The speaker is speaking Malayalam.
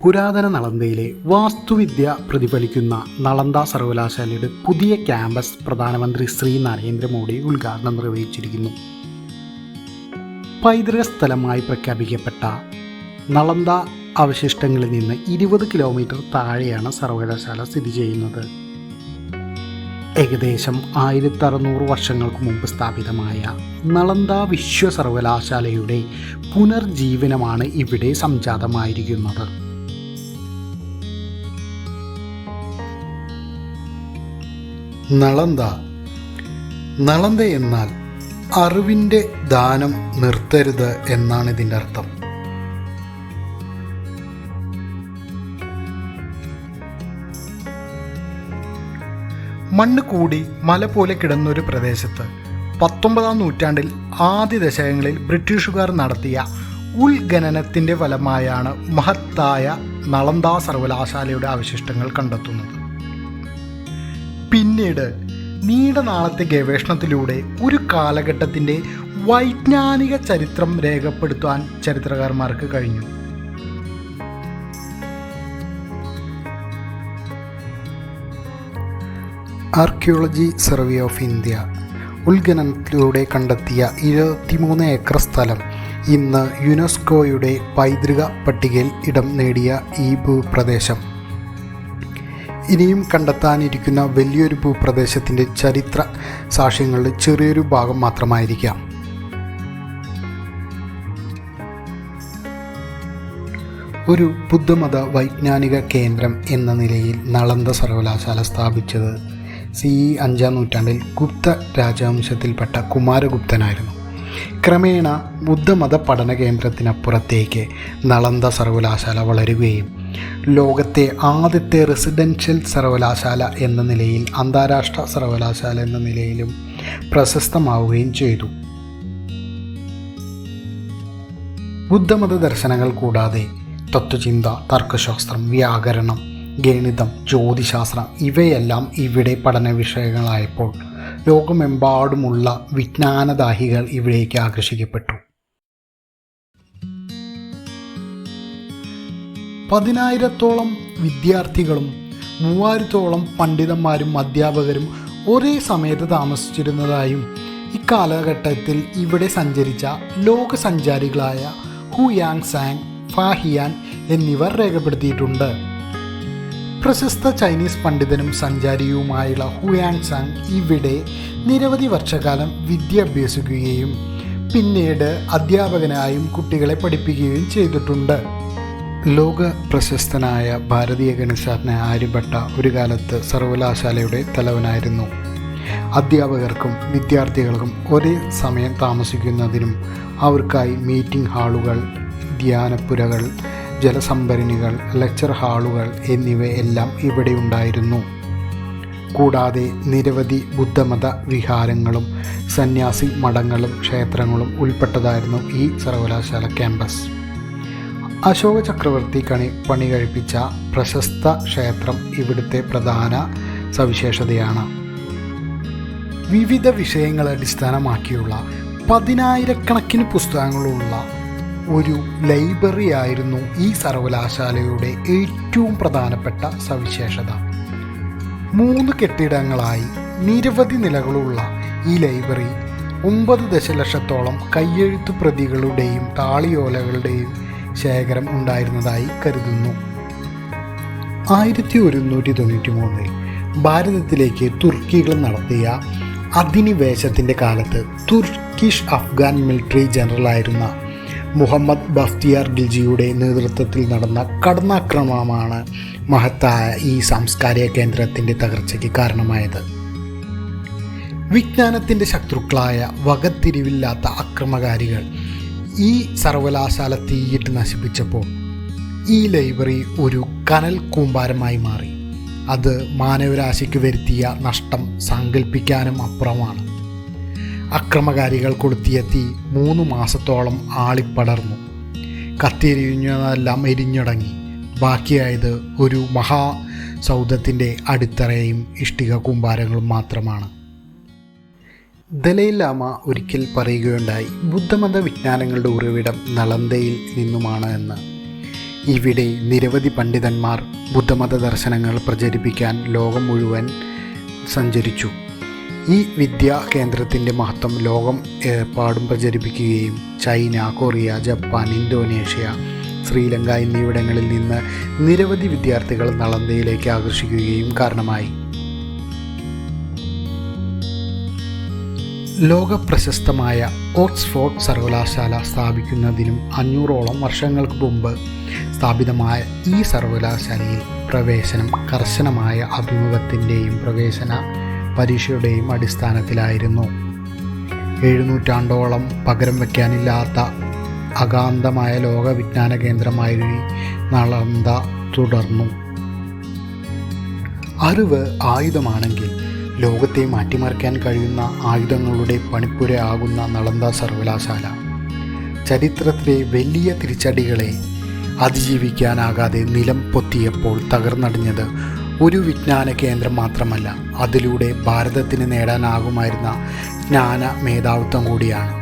പുരാതന നളന്ദയിലെ വാസ്തുവിദ്യ പ്രതിഫലിക്കുന്ന നളന്ദ സർവകലാശാലയുടെ പുതിയ ക്യാമ്പസ് പ്രധാനമന്ത്രി ശ്രീ നരേന്ദ്രമോദി ഉദ്ഘാടനം നിർവഹിച്ചിരിക്കുന്നു. പൈതൃക സ്ഥലമായി പ്രഖ്യാപിക്കപ്പെട്ട നളന്ദ അവശിഷ്ടങ്ങളിൽ നിന്ന് 20 കിലോമീറ്റർ താഴെയാണ് സർവകലാശാല സ്ഥിതി ചെയ്യുന്നത്. ഏകദേശം 1600 വർഷങ്ങൾക്ക് മുമ്പ് സ്ഥാപിതമായ നളന്ദ വിശ്വ സർവകലാശാലയുടെ പുനർജീവനമാണ് ഇവിടെ സംജാതമായിരിക്കുന്നത്. നളന്ദ എന്നാൽ അറിവിൻ്റെ ദാനം നിർത്തരുത് എന്നാണ് ഇതിൻ്റെ അർത്ഥം. മണ്ണ് കൂടി മല പോലെ കിടന്നൊരു പ്രദേശത്ത് 19-ാം നൂറ്റാണ്ടിൽ ആദ്യ ദശകങ്ങളിൽ ബ്രിട്ടീഷുകാർ നടത്തിയ ഉൾഖനനത്തിൻ്റെ ഫലമായാണ് മഹത്തായ നളന്ദ സർവകലാശാലയുടെ അവശിഷ്ടങ്ങൾ കണ്ടെത്തുന്നത്. പിന്നീട് നീണ്ട നാളത്തെ ഗവേഷണത്തിലൂടെ ഒരു കാലഘട്ടത്തിൻ്റെ വൈജ്ഞാനിക ചരിത്രം രേഖപ്പെടുത്താൻ ചരിത്രകാരന്മാർക്ക് കഴിഞ്ഞു. ആർക്കിയോളജി സർവേ ഓഫ് ഇന്ത്യ ഉൾഖനനത്തിലൂടെ കണ്ടെത്തിയ 23 ഏക്കർ സ്ഥലം ഇന്ന് യുനെസ്കോയുടെ പൈതൃക പട്ടികയിൽ ഇടം നേടിയ ഈ ഭൂപ്രദേശം ഇനിയും കണ്ടെത്താനിരിക്കുന്ന വലിയൊരു ഭൂപ്രദേശത്തിൻ്റെ ചരിത്ര സാക്ഷ്യങ്ങളുടെ ചെറിയൊരു ഭാഗം മാത്രമായിരിക്കാം. ഒരു ബുദ്ധമത വൈജ്ഞാനിക കേന്ദ്രം എന്ന നിലയിൽ നളന്ദ സർവകലാശാല സ്ഥാപിച്ചത് CE 5-ാം നൂറ്റാണ്ടിൽ ഗുപ്ത രാജവംശത്തിൽപ്പെട്ട കുമാരഗുപ്തനായിരുന്നു. ക്രമേണ ബുദ്ധമത പഠന കേന്ദ്രത്തിനപ്പുറത്തേക്ക് നളന്ദ സർവകലാശാല വളരുകയും ലോകത്തെ ആദ്യത്തെ റെസിഡൻഷ്യൽ സർവകലാശാല എന്ന നിലയിൽ അന്താരാഷ്ട്ര സർവകലാശാല എന്ന നിലയിലും പ്രശസ്തമാവുകയും ചെയ്തു. ബുദ്ധമത ദർശനങ്ങൾ കൂടാതെ തത്വചിന്ത, തർക്കശാസ്ത്രം, വ്യാകരണം, ഗണിതം, ജ്യോതിശാസ്ത്രം ഇവയെല്ലാം ഇവിടെ പഠന വിഷയങ്ങളായപ്പോൾ ലോകമെമ്പാടുമുള്ള വിജ്ഞാനദാഹികൾ ഇവിടേക്ക് ആകർഷിക്കപ്പെട്ടു. 10,000-ഓളം വിദ്യാർത്ഥികളും 3,000-ഓളം പണ്ഡിതന്മാരും അധ്യാപകരും ഒരേ സമയത്ത് താമസിച്ചിരുന്നതായും ഇക്കാലഘട്ടത്തിൽ ഇവിടെ സഞ്ചരിച്ച ലോകസഞ്ചാരികളായ ഹുയാങ് സാങ്, ഫാഹിയാൻ എന്നിവർ രേഖപ്പെടുത്തിയിട്ടുണ്ട്. പ്രശസ്ത ചൈനീസ് പണ്ഡിതനും സഞ്ചാരിയുമായുള്ള ഹുയാങ് സാങ് ഇവിടെ നിരവധി വർഷക്കാലം വിദ്യ അഭ്യസിക്കുകയും പിന്നീട് അധ്യാപകനായും കുട്ടികളെ പഠിപ്പിക്കുകയും ചെയ്തിട്ടുണ്ട്. ലോക പ്രശസ്തനായ ഭാരതീയ ഗണിതശാസ്ത്രജ്ഞ ആര്യഭട്ട ഒരു കാലത്ത് സർവകലാശാലയുടെ തലവനായിരുന്നു. അധ്യാപകർക്കും വിദ്യാർത്ഥികൾക്കും ഒരേ സമയം താമസിക്കുന്നതിനും അവർക്കായി മീറ്റിംഗ് ഹാളുകൾ, ധ്യാനപ്പുരകൾ, ജലസംഭരണികൾ, ലെക്ചർ ഹാളുകൾ എന്നിവയെല്ലാം ഇവിടെ ഉണ്ടായിരുന്നു. കൂടാതെ നിരവധി ബുദ്ധമത വിഹാരങ്ങളും സന്യാസി മഠങ്ങളും ക്ഷേത്രങ്ങളും ഉൾപ്പെട്ടതായിരുന്നു ഈ സർവകലാശാല ക്യാമ്പസ്. അശോക ചക്രവർത്തി പണി കഴിപ്പിച്ച പ്രശസ്ത ക്ഷേത്രം ഇവിടുത്തെ പ്രധാന സവിശേഷതയാണ്. വിവിധ വിഷയങ്ങളെ അടിസ്ഥാനമാക്കിയുള്ള 10,000-കണക്കിന് പുസ്തകങ്ങളുള്ള ഒരു ലൈബ്രറി ആയിരുന്നു ഈ സർവകലാശാലയുടെ ഏറ്റവും പ്രധാനപ്പെട്ട സവിശേഷത. 3 കെട്ടിടങ്ങളായി നിരവധി നിലകളുള്ള ഈ ലൈബ്രറി 9 ദശലക്ഷത്തോളം കയ്യെഴുത്തു പ്രതികളുടെയും താളിയോലകളുടെയും ശേഖരം ഉണ്ടായിരുന്നതായി കരുതുന്നു. 1193 ഭാരതത്തിലേക്ക് തുർക്കികൾ നടത്തിയ അധിനിവേശത്തിൻ്റെ കാലത്ത് തുർക്കിഷ് അഫ്ഗാൻ മിലിറ്ററി ജനറലായിരുന്ന മുഹമ്മദ് ബഫ്തിയാർ ഖിൽജിയുടെ നേതൃത്വത്തിൽ നടന്ന കടന്നാക്രമണമാണ് മഹത്തായ ഈ സാംസ്കാരിക കേന്ദ്രത്തിൻ്റെ തകർച്ചയ്ക്ക് കാരണമായത്. വിജ്ഞാനത്തിൻ്റെ ശത്രുക്കളായ വകതിരിവില്ലാത്ത അക്രമകാരികൾ ഈ സർവകലാശാല തീയിട്ട് നശിപ്പിച്ചപ്പോൾ ഈ ലൈബ്രറി ഒരു കനൽ കൂമ്പാരമായി മാറി. അത് മാനവരാശിക്ക് വരുത്തിയ നഷ്ടം സങ്കല്പിക്കാനും അപ്പുറമാണ്. അക്രമകാരികൾ കൊളുത്തിയ തീ 3 മാസത്തോളം ആളിപ്പടർന്നു. കത്തിയെരിഞ്ഞതെല്ലാം എരിഞ്ഞടങ്ങി. ബാക്കിയായത് ഒരു മഹാസൗധത്തിൻ്റെ അടിത്തറയും ഇഷ്ടിക കൂമ്പാരങ്ങളും മാത്രമാണ്. ദലൈലാമ ഒരിക്കൽ പറയുകയുണ്ടായി, ബുദ്ധമത വിജ്ഞാനങ്ങളുടെ ഉറവിടം നളന്ദയിൽ നിന്നുമാണ് എന്ന്. ഇവിടെ നിരവധി പണ്ഡിതന്മാർ ബുദ്ധമത ദർശനങ്ങൾ പ്രചരിപ്പിക്കാൻ ലോകം മുഴുവൻ സഞ്ചരിച്ചു. ഈ വിദ്യാ കേന്ദ്രത്തിൻ്റെ മഹത്വം ലോകം എപ്പാടും പ്രചരിപ്പിക്കുകയും China, Korea, Japan, Indonesia, Sri Lanka എന്നിവിടങ്ങളിൽ നിന്ന് നിരവധി വിദ്യാർത്ഥികൾ നളന്ദയിലേക്ക് ആകർഷിക്കുകയും കാരണമായി. ലോകപ്രശസ്തമായ ഓക്സ്ഫോർഡ് സർവകലാശാല സ്ഥാപിക്കുന്നതിനും 500ഓളം വർഷങ്ങൾക്ക് മുമ്പ് സ്ഥാപിതമായ ഈ സർവകലാശാലയിൽ പ്രവേശനം കർശനമായ അഭിമുഖത്തിൻ്റെയും പ്രവേശന പരീക്ഷയുടെയും അടിസ്ഥാനത്തിലായിരുന്നു. 7 നൂറ്റാണ്ടോളം പകരം വയ്ക്കാനില്ലാത്ത അഗാധമായ ലോക വിജ്ഞാന കേന്ദ്രമായി നളന്ദ തുടർന്നു. അറിവ് ആയുധമാണെങ്കിൽ ലോകത്തെ മാറ്റിമറിക്കാൻ കഴിയുന്ന ആയുധങ്ങളുടെ പണിപ്പുരയാകുന്ന നളന്ദ സർവകലാശാല ചരിത്രത്തിലെ വലിയ തിരിച്ചടികളെ അതിജീവിക്കാനാകാതെ നിലം പൊത്തിയപ്പോൾ തകർന്നടിഞ്ഞത് ഒരു വിജ്ഞാന കേന്ദ്രം മാത്രമല്ല, അതിലൂടെ ഭാരതത്തിന് നേടാനാകുമായിരുന്ന ജ്ഞാന മേധാവിത്വം കൂടിയാണ്.